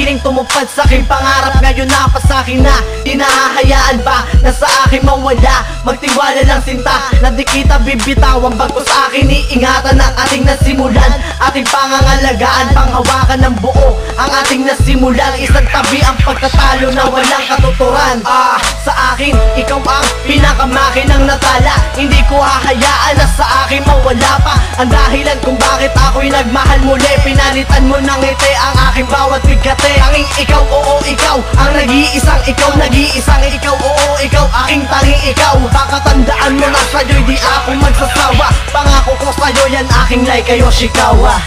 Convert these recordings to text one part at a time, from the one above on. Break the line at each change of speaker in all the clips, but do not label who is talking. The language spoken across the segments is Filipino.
piling tumupad sa aking pangarap. Ngayon napasakin na, di nahahayaan ba na sa akin mawala? Magtiwala lang sinta, na di kita bibitawan. Bagkus akin iingatan ang ating nasimulan, ating pangangalagaan, panghawakan ng buo ang ating nasimulan. Isang tabi ang pagtatalo na walang katuturan. Sa akin, ikaw ang pinakamakinang natala. Hindi ko hahayaan na sa akin mawala pa ang dahilan kung bakit ako'y nagmahal muli. Pinalitan mo ng ngiti ang aking bawat bigate. Tanging ikaw, oo ikaw, ang nag-iisang ikaw, nag-iisang ikaw, oo ikaw, aking tanging ikaw. Baka tandaan mo na sa'yo'y di ako magsasawa. Pangako ko sa'yo yan aking like kayo Shikawa.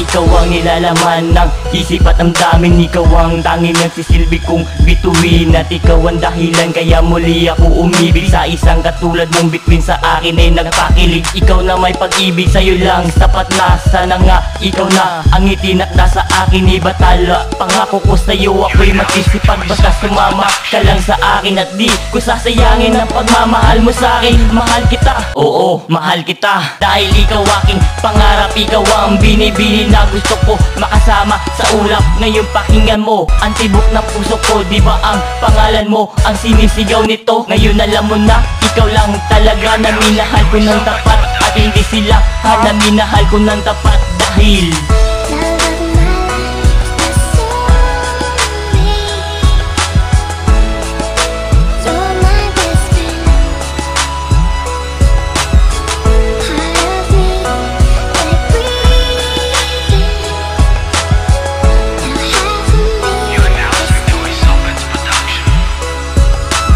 Ikaw ang nilalaman ng isip at damdamin. Ikaw ang tanging nagsisilbi kong bituin. At ikaw ang dahilan kaya muli ako umibig sa isang katulad mong bituin. Sa akin ay nagpakilig. Ikaw na may pag-ibig, sa'yo lang sapat na. Sana nga ikaw na ang itin at nasa akin ay batala. Pangako ko sa'yo ako'y magsisipag basta sumama ka lang sa akin. At di ko sasayangin ang pagmamahal mo sa'kin. Mahal kita, oo mahal kita, dahil ikaw aking pangarap. Ikaw ang binibini na gusto ko makasama sa ulap. Ngayon pakinggan mo ang tibok ng puso ko. Diba ang pangalan mo ang sinisigaw nito? Ngayon alam mo na ikaw lang talaga na minahal ko ng tapat. At hindi sila na minahal ko ng tapat. Dahil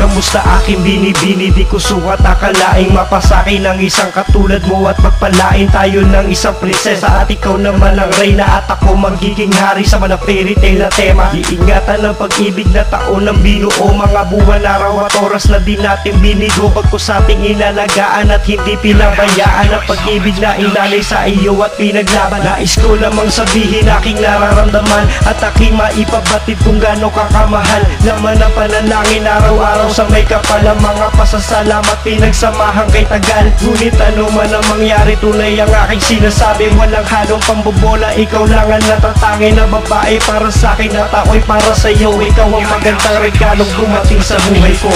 kamusta aking binibini, di ko sukat akalaing mapasakin ng isang katulad mo at magpalain tayo ng isang prinsesa. At ikaw naman ang reyna at ako magiging hari sa mga fairy tale na tema. Iingatan ng pag-ibig na taon ng binuo, mga buwan, araw at oras na di natin binigo. Bagkus ating inalagaan at hindi pinabayaan ang pag-ibig na inalay sa iyo at pinaglaban. Nais ko lamang sabihin aking nararamdaman at aking maipabatid kung gaano kakamahal. Laman ang panalangin araw-araw sa may kapal, mga pasasalamat pinagsamahan kay tagal. Ngunit ano man ang mangyari, tunay ang aking sinasabi. Walang halong pambobola, ikaw lang ang natatangi na babae para sa akin at ako'y para sa iyo. Ikaw ang magandang regalong dumating sa buhay ko.